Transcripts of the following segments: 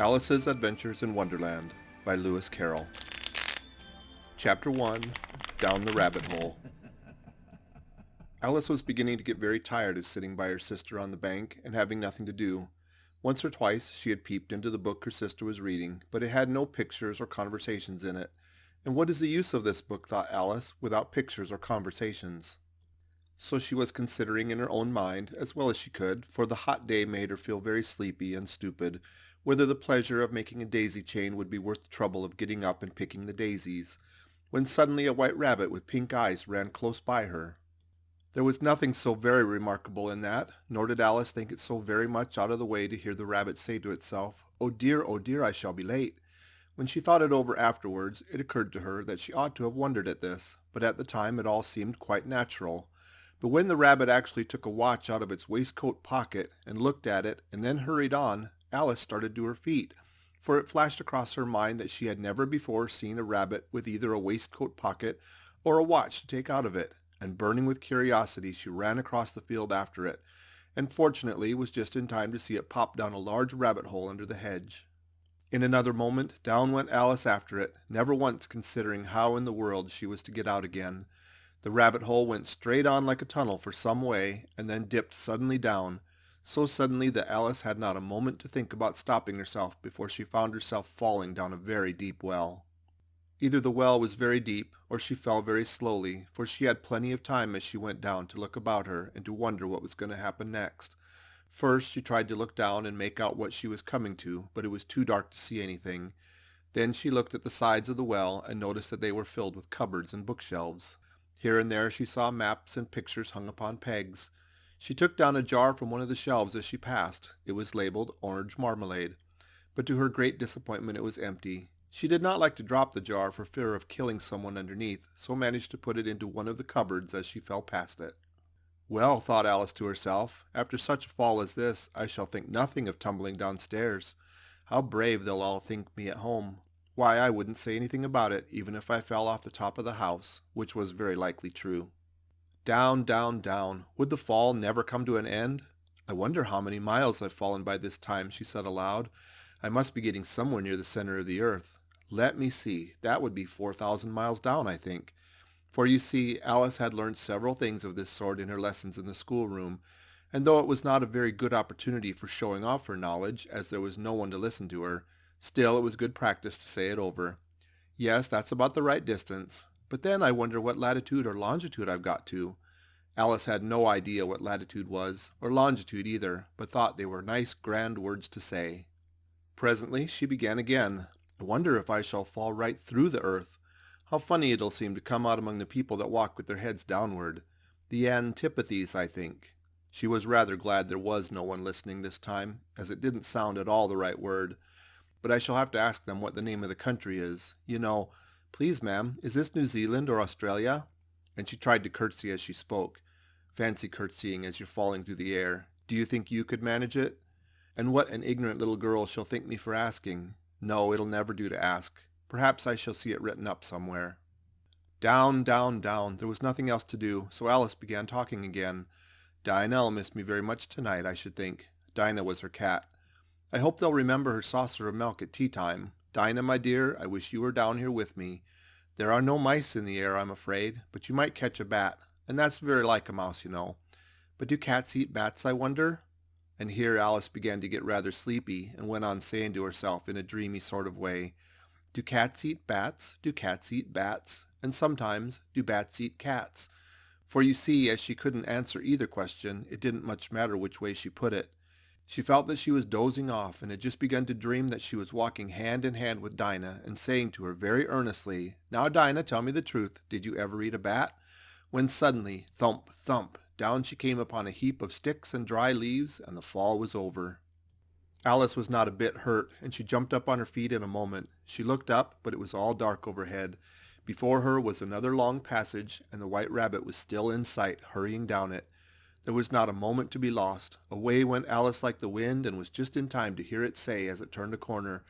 Alice's Adventures in Wonderland by Lewis Carroll. Chapter 1, Down the Rabbit Hole. Alice was beginning to get very tired of sitting by her sister on the bank and having nothing to do. Once or twice she had peeped into the book her sister was reading, but it had no pictures or conversations in it. And what is the use of this book, thought Alice, without pictures or conversations? So she was considering in her own mind, as well as she could, for the hot day made her feel very sleepy and stupid, whether the pleasure of making a daisy chain would be worth the trouble of getting up and picking the daisies, when suddenly a white rabbit with pink eyes ran close by her. There was nothing so very remarkable in that, nor did Alice think it so very much out of the way to hear the rabbit say to itself, oh dear, I shall be late." When she thought it over afterwards, it occurred to her that she ought to have wondered at this, but at the time it all seemed quite natural. But when the rabbit actually took a watch out of its waistcoat pocket and looked at it and then hurried on, Alice started to her feet, for it flashed across her mind that she had never before seen a rabbit with either a waistcoat pocket or a watch to take out of it, and burning with curiosity she ran across the field after it, and fortunately was just in time to see it pop down a large rabbit hole under the hedge. In another moment down went Alice after it, never once considering how in the world she was to get out again. The rabbit hole went straight on like a tunnel for some way, and then dipped suddenly down, so suddenly that Alice had not a moment to think about stopping herself before she found herself falling down a very deep well. Either the well was very deep, or she fell very slowly, for she had plenty of time as she went down to look about her and to wonder what was going to happen next. First she tried to look down and make out what she was coming to, but it was too dark to see anything. Then she looked at the sides of the well and noticed that they were filled with cupboards and bookshelves. Here and there she saw maps and pictures hung upon pegs. She took down a jar from one of the shelves as she passed. It was labeled orange marmalade, but to her great disappointment it was empty. She did not like to drop the jar for fear of killing someone underneath, so managed to put it into one of the cupboards as she fell past it. Well, thought Alice to herself, after such a fall as this, I shall think nothing of tumbling downstairs. How brave they'll all think me at home. Why, I wouldn't say anything about it, even if I fell off the top of the house, which was very likely true. Down, down, down. Would the fall never come to an end? I wonder how many miles I've fallen by this time, she said aloud. I must be getting somewhere near the center of the earth. Let me see. That would be 4,000 miles down, I think. For you see, Alice had learned several things of this sort in her lessons in the schoolroom, and though it was not a very good opportunity for showing off her knowledge, as there was no one to listen to her, still it was good practice to say it over. Yes, that's about the right distance. But then I wonder what latitude or longitude I've got to. Alice had no idea what latitude was, or longitude either, but thought they were nice grand words to say. Presently she began again. I wonder if I shall fall right through the earth. How funny it'll seem to come out among the people that walk with their heads downward. The antipathies, I think. She was rather glad there was no one listening this time, as it didn't sound at all the right word. But I shall have to ask them what the name of the country is. You know, please, ma'am, is this New Zealand or Australia? And she tried to curtsy as she spoke. Fancy curtsying as you're falling through the air. Do you think you could manage it? And what an ignorant little girl she'll think me for asking. No, it'll never do to ask. Perhaps I shall see it written up somewhere. Down, down, down. There was nothing else to do, so Alice began talking again. Dinah'll miss me very much tonight, I should think. Dinah was her cat. I hope they'll remember her saucer of milk at tea time. Dinah, my dear, I wish you were down here with me. There are no mice in the air, I'm afraid, but you might catch a bat, and that's very like a mouse, you know. But do cats eat bats, I wonder? And here Alice began to get rather sleepy, and went on saying to herself in a dreamy sort of way, do cats eat bats? Do cats eat bats? And sometimes, do bats eat cats? For you see, as she couldn't answer either question, it didn't much matter which way she put it. She felt that she was dozing off, and had just begun to dream that she was walking hand in hand with Dinah, and saying to her very earnestly, now Dinah, tell me the truth, did you ever eat a bat? When suddenly, thump, thump, down she came upon a heap of sticks and dry leaves, and the fall was over. Alice was not a bit hurt, and she jumped up on her feet in a moment. She looked up, but it was all dark overhead. Before her was another long passage, and the white rabbit was still in sight, hurrying down it. There was not a moment to be lost. Away went Alice like the wind, and was just in time to hear it say as it turned a corner,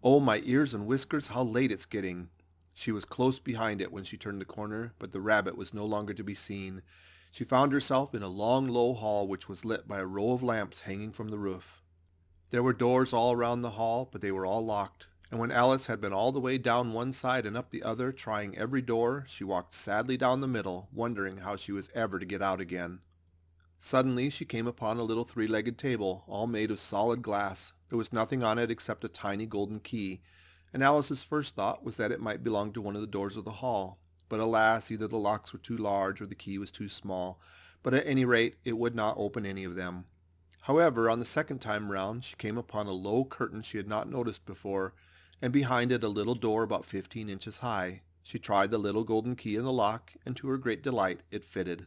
oh, my ears and whiskers, how late it's getting. She was close behind it when she turned the corner, but the rabbit was no longer to be seen. She found herself in a long, low hall which was lit by a row of lamps hanging from the roof. There were doors all around the hall, but they were all locked. And when Alice had been all the way down one side and up the other, trying every door, she walked sadly down the middle, wondering how she was ever to get out again. Suddenly she came upon a little three-legged table, all made of solid glass. There was nothing on it except a tiny golden key, and Alice's first thought was that it might belong to one of the doors of the hall. But alas, either the locks were too large or the key was too small, but at any rate it would not open any of them. However, on the second time round she came upon a low curtain she had not noticed before, and behind it a little door about 15 inches high. She tried the little golden key in the lock, and to her great delight it fitted.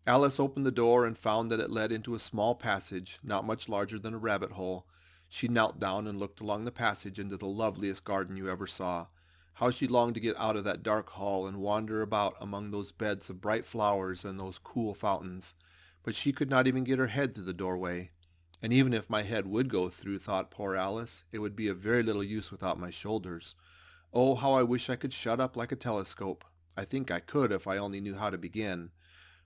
Alice opened the door and found that it led into a small passage, not much larger than a rabbit hole. She knelt down and looked along the passage into the loveliest garden you ever saw. How she longed to get out of that dark hall and wander about among those beds of bright flowers and those cool fountains. But she could not even get her head through the doorway. And even if my head would go through, thought poor Alice, it would be of very little use without my shoulders. Oh, how I wish I could shut up like a telescope. I think I could if I only knew how to begin.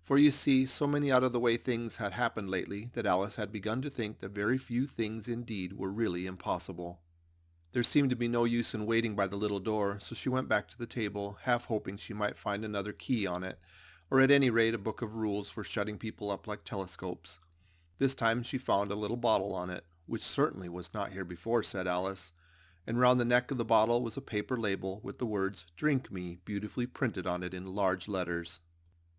For you see, so many out-of-the-way things had happened lately that Alice had begun to think that very few things indeed were really impossible. There seemed to be no use in waiting by the little door, so she went back to the table, half hoping she might find another key on it, or at any rate a book of rules for shutting people up like telescopes. This time she found a little bottle on it, which certainly was not here before, said Alice, and round the neck of the bottle was a paper label with the words, "Drink me," beautifully printed on it in large letters.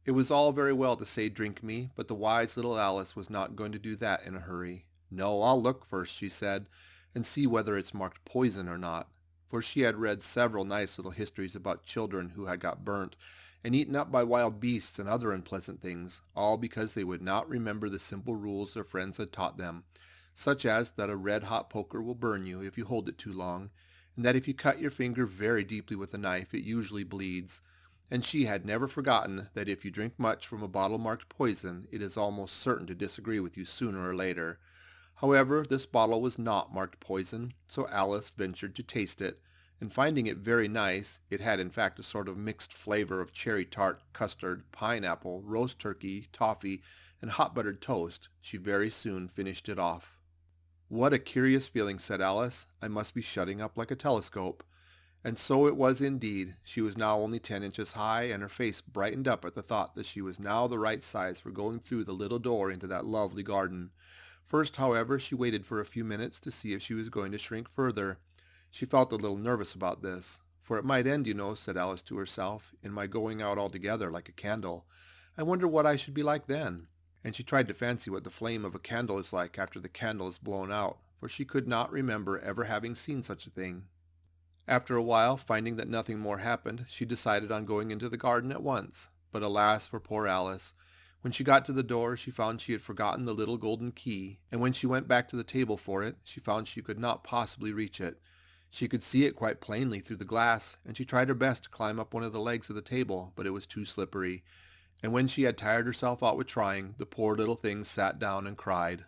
It was all very well to say drink me, but the wise little Alice was not going to do that in a hurry. No, I'll look first, she said, and see whether it's marked poison or not. For she had read several nice little histories about children who had got burnt and eaten up by wild beasts and other unpleasant things, all because they would not remember the simple rules their friends had taught them, such as that a red-hot poker will burn you if you hold it too long, and that if you cut your finger very deeply with a knife it usually bleeds. And she had never forgotten that if you drink much from a bottle marked poison, it is almost certain to disagree with you sooner or later. However, this bottle was not marked poison, so Alice ventured to taste it, and finding it very nice, it had in fact a sort of mixed flavor of cherry tart, custard, pineapple, roast turkey, toffee, and hot buttered toast, she very soon finished it off. What a curious feeling, said Alice. I must be shutting up like a telescope. And so it was indeed. She was now only 10 inches high, and her face brightened up at the thought that she was now the right size for going through the little door into that lovely garden. First, however, she waited for a few minutes to see if she was going to shrink further. She felt a little nervous about this, for it might end, you know, said Alice to herself, in my going out altogether like a candle. I wonder what I should be like then. And she tried to fancy what the flame of a candle is like after the candle is blown out, for she could not remember ever having seen such a thing. After a while, finding that nothing more happened, she decided on going into the garden at once. But alas for poor Alice! When she got to the door, she found she had forgotten the little golden key, and when she went back to the table for it, she found she could not possibly reach it. She could see it quite plainly through the glass, and she tried her best to climb up one of the legs of the table, but it was too slippery. And when she had tired herself out with trying, the poor little thing sat down and cried.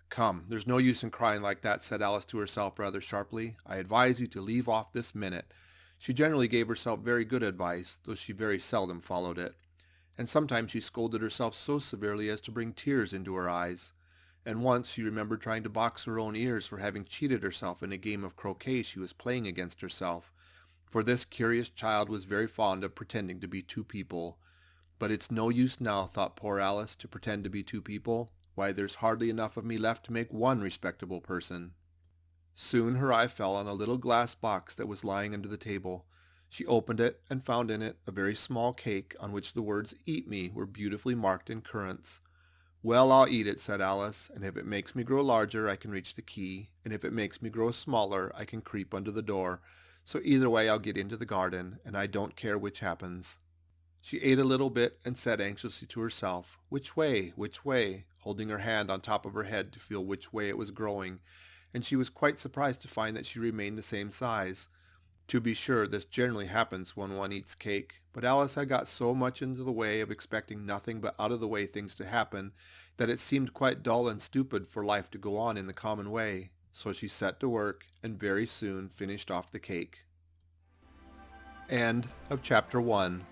Come, there's no use in crying like that, said Alice to herself rather sharply. I advise you to leave off this minute. She generally gave herself very good advice, though she very seldom followed it. And sometimes she scolded herself so severely as to bring tears into her eyes. And once she remembered trying to box her own ears for having cheated herself in a game of croquet she was playing against herself. For this curious child was very fond of pretending to be two people. But it's no use now, thought poor Alice, to pretend to be two people. Why, there's hardly enough of me left to make one respectable person. Soon her eye fell on a little glass box that was lying under the table. She opened it and found in it a very small cake on which the words "Eat me" were beautifully marked in currants. Well, I'll eat it, said Alice, and if it makes me grow larger I can reach the key, and if it makes me grow smaller I can creep under the door. So either way I'll get into the garden, and I don't care which happens. She ate a little bit and said anxiously to herself, which way, holding her hand on top of her head to feel which way it was growing, and she was quite surprised to find that she remained the same size. To be sure, this generally happens when one eats cake, but Alice had got so much into the way of expecting nothing but out-of-the-way things to happen that it seemed quite dull and stupid for life to go on in the common way. So she set to work and very soon finished off the cake. End of chapter 1.